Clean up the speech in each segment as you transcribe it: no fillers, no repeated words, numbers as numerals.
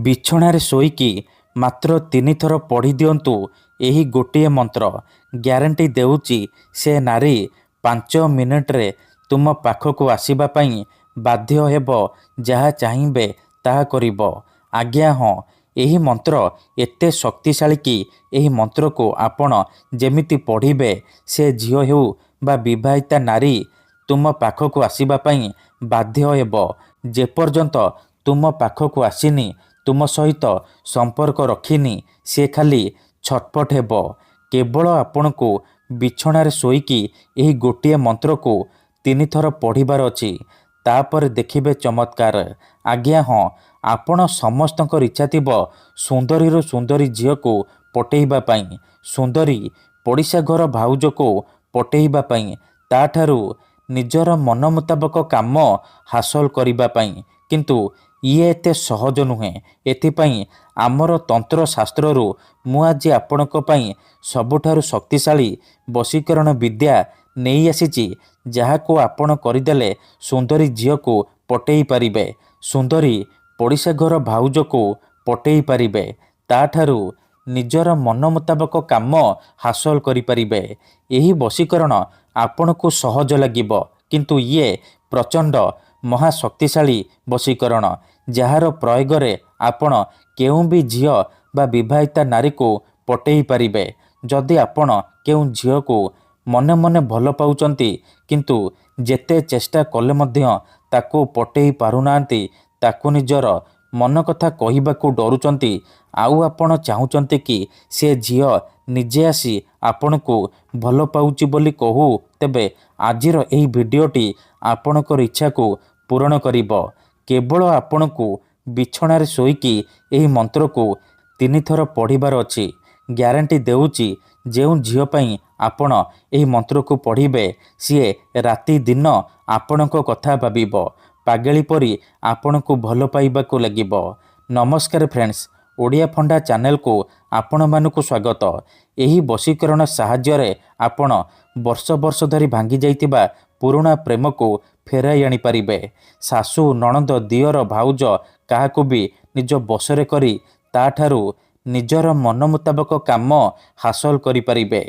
ବିଛଣାରେ ଶୋଇକି ମାତ୍ର 3 ଥର ପଢ଼ି ଦିଅନ୍ତୁ ଏହି ଗୋଟିଏ ମନ୍ତ୍ର। ଗ୍ୟାରେଣ୍ଟି ଦେଉଛି ସେ ନାରୀ 5 ମିନିଟରେ ତୁମ ପାଖକୁ ଆସିବା ପାଇଁ ବାଧ୍ୟ ହେବ। ଯାହା ଚାହିଁବେ ତାହା କରିବ। ଆଜ୍ଞା ହଁ, ଏହି ମନ୍ତ୍ର ଏତେ ଶକ୍ତିଶାଳୀ କି ଏହି ମନ୍ତ୍ରକୁ ଆପଣ ଯେମିତି ପଢ଼ିବେ ସେ ଝିଅ ହେଉ ବା ବିବାହିତା ନାରୀ ତୁମ ପାଖକୁ ଆସିବା ପାଇଁ ବାଧ୍ୟ ହେବ। ଯେପର୍ଯ୍ୟନ୍ତ ତୁମ ପାଖକୁ ଆସିନି, ତୁମ ସହିତ ସମ୍ପର୍କ ରଖିନି, ସେ ଖାଲି ଛଟପଟ ହେବ। କେବଳ ଆପଣଙ୍କୁ ବିଛଣାରେ ଶୋଇକି ଏହି ଗୋଟିଏ ମନ୍ତ୍ରକୁ 3 ଥର ପଢ଼ିବାର ଅଛି। ତାପରେ ଦେଖିବେ ଚମତ୍କାର। ଆଜ୍ଞା ହଁ, ଆପଣ ସମସ୍ତଙ୍କର ଇଚ୍ଛା ଥିବ ସୁନ୍ଦରୀରୁ ସୁନ୍ଦରୀ ଝିଅକୁ ପଟେଇବା ପାଇଁ, ସୁନ୍ଦରୀ ପଡ଼ିଶା ଘର ଭାଉଜକୁ ପଟେଇବା ପାଇଁ, ତାଠାରୁ ନିଜର ମନ ମୁତାବକ କାମ ହାସଲ କରିବା ପାଇଁ। କିନ୍ତୁ ଇଏ ଏତେ ସହଜ ନୁହେଁ। ଏଥିପାଇଁ ଆମର ତନ୍ତ୍ର ଶାସ୍ତ୍ରରୁ ମୁଁ ଆଜି ଆପଣଙ୍କ ପାଇଁ ସବୁଠାରୁ ଶକ୍ତିଶାଳୀ ବଶୀକରଣ ବିଦ୍ୟା ନେଇ ଆସିଛି, ଯାହାକୁ ଆପଣ କରିଦେଲେ ସୁନ୍ଦରୀ ଝିଅକୁ ପଟେଇ ପାରିବେ, ସୁନ୍ଦରୀ ପଡ଼ିଶା ଘର ଭାଉଜକୁ ପଟେଇ ପାରିବେ, ତାଠାରୁ ନିଜର ମନ ମୁତାବକ କାମ ହାସଲ କରିପାରିବେ। ଏହି ବଶୀକରଣ ଆପଣଙ୍କୁ ସହଜ ଲାଗିବ, କିନ୍ତୁ ଇଏ ପ୍ରଚଣ୍ଡ ମହାଶକ୍ତିଶାଳୀ ବଶୀକରଣ, ଯାହାର ପ୍ରୟୋଗରେ ଆପଣ କେଉଁ ବି ଝିଅ ବା ବିବାହିତା ନାରୀକୁ ପଟେଇ ପାରିବେ। ଯଦି ଆପଣ କେଉଁ ଝିଅକୁ ମନେ ମନେ ଭଲ ପାଉଛନ୍ତି, କିନ୍ତୁ ଯେତେ ଚେଷ୍ଟା କଲେ ମଧ୍ୟ ତାକୁ ପଟେଇ ପାରୁନାହାନ୍ତି, ତାକୁ ନିଜର ମନ କଥା କହିବାକୁ ଡରୁଛନ୍ତି, ଆଉ ଆପଣ ଚାହୁଁଛନ୍ତି କି ସେ ଝିଅ ନିଜେ ଆସି ଆପଣଙ୍କୁ ଭଲ ପାଉଛି ବୋଲି କହୁ, ତେବେ ଆଜିର ଏହି ଭିଡ଼ିଓଟି ଆପଣଙ୍କର ଇଚ୍ଛାକୁ ପୂରଣ କରିବ। କେବଳ ଆପଣଙ୍କୁ ବିଛଣାରେ ଶୋଇକି ଏହି ମନ୍ତ୍ରକୁ 3 ଥର ପଢ଼ିବାର ଅଛି। ଗ୍ୟାରେଣ୍ଟି ଦେଉଛି ଯେଉଁ ଝିଅ ପାଇଁ ଆପଣ ଏହି ମନ୍ତ୍ରକୁ ପଢ଼ିବେ, ସିଏ ରାତି ଦିନ ଆପଣଙ୍କ କଥା ଭାବିବ, ପାଗଳି ପରି ଆପଣଙ୍କୁ ଭଲ ପାଇବାକୁ ଲାଗିବ। ନମସ୍କାର ଫ୍ରେଣ୍ଡସ୍, ଓଡ଼ିଆ ଫଣ୍ଡା ଚ୍ୟାନେଲକୁ ଆପଣମାନଙ୍କୁ ସ୍ୱାଗତ। ଏହି ବଶୀକରଣ ସାହାଯ୍ୟରେ ଆପଣ ବର୍ଷ ବର୍ଷ ଧରି ଭାଙ୍ଗି ଯାଇଥିବା ପୁରୁଣା ପ୍ରେମକୁ ଫେରାଇ ଆଣିପାରିବେ। ଶାଶୁ, ନଣନ୍ଦ, ଦିଅର, ଭାଉଜ କାହାକୁ ବି ନିଜ ବଶରେ କରି ତାଠାରୁ ନିଜର ମନ ମୁତାବକ କାମ ହାସଲ କରିପାରିବେ।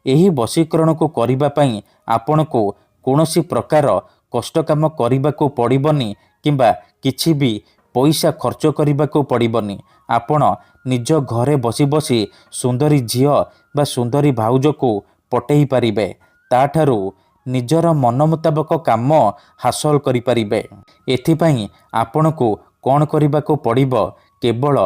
ଏହି ବଶୀକରଣକୁ କରିବା ପାଇଁ ଆପଣଙ୍କୁ କୌଣସି ପ୍ରକାର କଷ୍ଟ କାମ କରିବାକୁ ପଡ଼ିବନି କିମ୍ବା କିଛି ବି ପଇସା ଖର୍ଚ୍ଚ କରିବାକୁ ପଡ଼ିବନି। ଆପଣ ନିଜ ଘରେ ବସି ବସି ସୁନ୍ଦରୀ ଝିଅ ବା ସୁନ୍ଦରୀ ଭାଉଜକୁ ପଟେଇ ପାରିବେ, ତାଠାରୁ ନିଜର ମନ ମୁତାବକ କାମ ହାସଲ କରିପାରିବେ। ଏଥିପାଇଁ ଆପଣଙ୍କୁ କ'ଣ କରିବାକୁ ପଡ଼ିବ? କେବଳ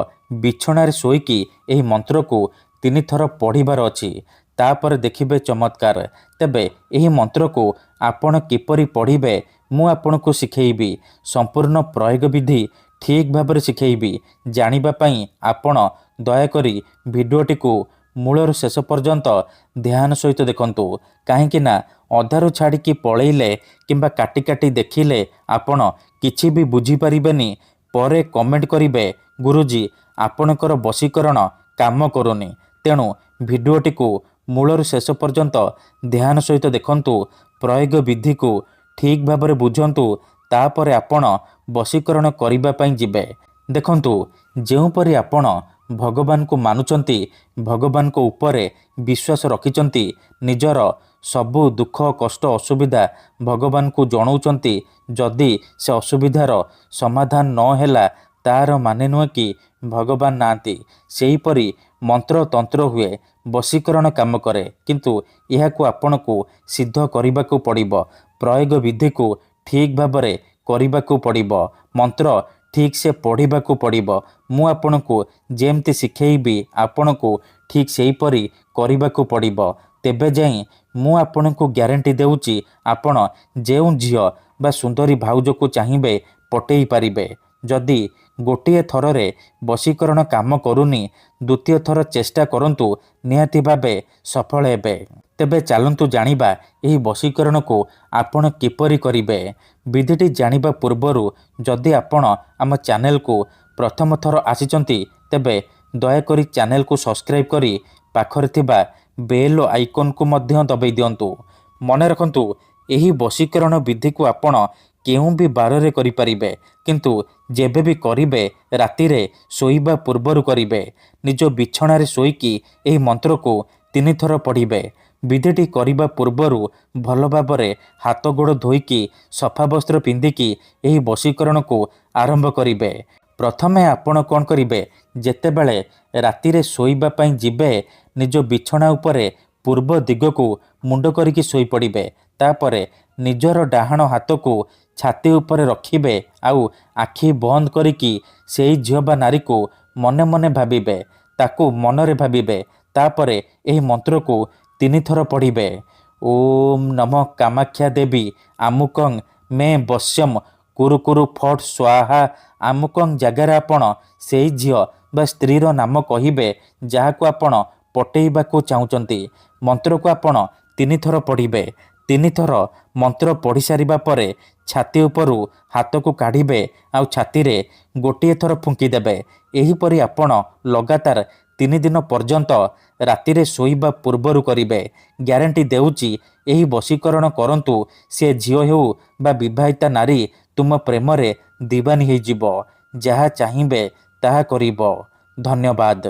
ବିଛଣାରେ ଶୋଇକି ଏହି ମନ୍ତ୍ରକୁ 3 ଥର ପଢ଼ିବାର ଅଛି। ତାପରେ ଦେଖିବେ ଚମତ୍କାର। ତେବେ ଏହି ମନ୍ତ୍ରକୁ ଆପଣ କିପରି ପଢ଼ିବେ ମୁଁ ଆପଣଙ୍କୁ ଶିଖେଇବି। ସମ୍ପୂର୍ଣ୍ଣ ପ୍ରୟୋଗ ବିଧି ଠିକ୍ ଭାବରେ ଶିଖେଇବି। ଜାଣିବା ପାଇଁ ଆପଣ ଦୟାକରି ଭିଡ଼ିଓଟିକୁ ମୂଳରୁ ଶେଷ ପର୍ଯ୍ୟନ୍ତ ଧ୍ୟାନ ସହିତ ଦେଖନ୍ତୁ। କାହିଁକି ନା ଅଧାରୁ ଛାଡ଼ିକି ପଳେଇଲେ କିମ୍ବା କାଟି କାଟି ଦେଖିଲେ ଆପଣ କିଛି ବି ବୁଝିପାରିବେନି। ପରେ କମେଣ୍ଟ କରିବେ, ଗୁରୁଜୀ ଆପଣଙ୍କର ବଶୀକରଣ କାମ କରୁନି। ତେଣୁ ଭିଡ଼ିଓଟିକୁ ମୂଳରୁ ଶେଷ ପର୍ଯ୍ୟନ୍ତ ଧ୍ୟାନ ସହିତ ଦେଖନ୍ତୁ, ପ୍ରୟୋଗ ବିଧିକୁ ଠିକ୍ ଭାବରେ ବୁଝନ୍ତୁ, ତାପରେ ଆପଣ ବଶୀକରଣ କରିବା ପାଇଁ ଯିବେ। ଦେଖନ୍ତୁ, ଯେଉଁପରି ଆପଣ ଭଗବାନଙ୍କୁ ମାନୁଛନ୍ତି, ଭଗବାନଙ୍କ ଉପରେ ବିଶ୍ୱାସ ରଖିଛନ୍ତି, ନିଜର ସବୁ ଦୁଃଖ କଷ୍ଟ ଅସୁବିଧା ଭଗବାନଙ୍କୁ ଜଣାଉଛନ୍ତି, ଯଦି ସେ ଅସୁବିଧାର ସମାଧାନ ନ ହେଲା ତାହାର ମାନେ ନୁହେଁ କି ଭଗବାନ ନାହାନ୍ତି। ସେହିପରି ମନ୍ତ୍ର ତନ୍ତ୍ର ହୁଏ, ବଶୀକରଣ କାମ କରେ, କିନ୍ତୁ ଏହାକୁ ଆପଣଙ୍କୁ ସିଦ୍ଧ କରିବାକୁ ପଡ଼ିବ। ପ୍ରୟୋଗ ବିଧିକୁ ଠିକ୍ ଭାବରେ କରିବାକୁ ପଡ଼ିବ। ମନ୍ତ୍ର ଠିକ୍ ସେ ପଢ଼ିବାକୁ ପଡ଼ିବ। ମୁଁ ଆପଣଙ୍କୁ ଯେମିତି ଶିଖେଇବି ଆପଣଙ୍କୁ ଠିକ୍ ସେହିପରି କରିବାକୁ ପଡ଼ିବ। ତେବେ ଯାଇ ମୁଁ ଆପଣଙ୍କୁ ଗ୍ୟାରେଣ୍ଟି ଦେଉଛି ଆପଣ ଯେଉଁ ଝିଅ ବା ସୁନ୍ଦରୀ ଭାଉଜକୁ ଚାହିଁବେ ପଟେଇ ପାରିବେ। ଯଦି ଗୋଟିଏ ଥରରେ ବଶୀକରଣ କାମ କରୁନି, ଦ୍ୱିତୀୟ ଥର ଚେଷ୍ଟା କରନ୍ତୁ, ନିହାତି ଭାବେ ସଫଳ ହେବେ। ତେବେ ଚାଲନ୍ତୁ ଜାଣିବା ଏହି ବଶୀକରଣକୁ ଆପଣ କିପରି କରିବେ। ବିଧିଟି ଜାଣିବା ପୂର୍ବରୁ ଯଦି ଆପଣ ଆମ ଚ୍ୟାନେଲକୁ ପ୍ରଥମ ଥର ଆସିଛନ୍ତି, ତେବେ ଦୟାକରି ଚ୍ୟାନେଲକୁ ସବସ୍କ୍ରାଇବ୍ କରି ପାଖରେ ଥିବା ବେଲ୍ ଆଇକନ୍କୁ ମଧ୍ୟ ଦବାଇ ଦିଅନ୍ତୁ। ମନେ ରଖନ୍ତୁ, ଏହି ବଶୀକରଣ ବିଧିକୁ ଆପଣ କେଉଁ ବି ବାରରେ କରିପାରିବେ, କିନ୍ତୁ ଯେବେ ବି କରିବେ ରାତିରେ ଶୋଇବା ପୂର୍ବରୁ କରିବେ। ନିଜ ବିଛଣାରେ ଶୋଇକି ଏହି ମନ୍ତ୍ରକୁ 3 ଥର ପଢ଼ିବେ। ବିଧିଟି କରିବା ପୂର୍ବରୁ ଭଲ ଭାବରେ ହାତ ଗୋଡ଼ ଧୋଇକି ସଫା ବସ୍ତ୍ର ପିନ୍ଧିକି ଏହି ବଶୀକରଣକୁ ଆରମ୍ଭ କରିବେ। ପ୍ରଥମେ ଆପଣ କ'ଣ କରିବେ, ଯେତେବେଳେ ରାତିରେ ଶୋଇବା ପାଇଁ ଯିବେ ନିଜ ବିଛଣା ଉପରେ ପୂର୍ବ ଦିଗକୁ ମୁଣ୍ଡ କରିକି ଶୋଇପଡ଼ିବେ। ତାପରେ ନିଜର ଡାହାଣ ହାତକୁ ଛାତି ଉପରେ ରଖିବେ ଆଉ ଆଖି ବନ୍ଦ କରିକି ସେଇ ଝିଅ ବା ନାରୀକୁ ମନେ ମନେ ଭାବିବେ, ତାକୁ ମନରେ ଭାବିବେ। ତାପରେ ଏହି ମନ୍ତ୍ରକୁ 3 ଥର ପଢ଼ିବେ। ଓମ୍ ନମଃ କାମାକ୍ଷା ଦେବୀ ଆମୁକଂ ମେ ବଶ୍ୟମ୍ କୁରୁ କୁରୁ ଫଟ୍ ସ୍ୱାହା। ଆମୁକଂ ଜାଗାରେ ଆପଣ ସେଇ ଝିଅ ବା ସ୍ତ୍ରୀର ନାମ କହିବେ ଯାହାକୁ ଆପଣ ପଟେଇବାକୁ ଚାହୁଁଛନ୍ତି। ମନ୍ତ୍ରକୁ ଆପଣ 3 ଥର ପଢ଼ିବେ। 3 ଥର ମନ୍ତ୍ର ପଢ଼ି ସାରିବା ପରେ ଛାତି ଉପରୁ ହାତକୁ କାଢ଼ିବେ ଆଉ ଛାତିରେ ଗୋଟିଏ ଥର ଫୁଙ୍କିଦେବେ। ଏହିପରି ଆପଣ ଲଗାତାର 3 ଦିନ ପର୍ଯ୍ୟନ୍ତ ରାତିରେ ଶୋଇବା ପୂର୍ବରୁ କରିବେ। ଗ୍ୟାରେଣ୍ଟି ଦେଉଛି ଏହି ବଶୀକରଣ କରନ୍ତୁ, ସେ ଝିଅ ହେଉ ବା ବିବାହିତା ନାରୀ ତୁମ ପ୍ରେମରେ ଦିବାନୀ ହେଇଯିବ। ଯାହା ଚାହିଁବେ ତାହା କରିବ। ଧନ୍ୟବାଦ।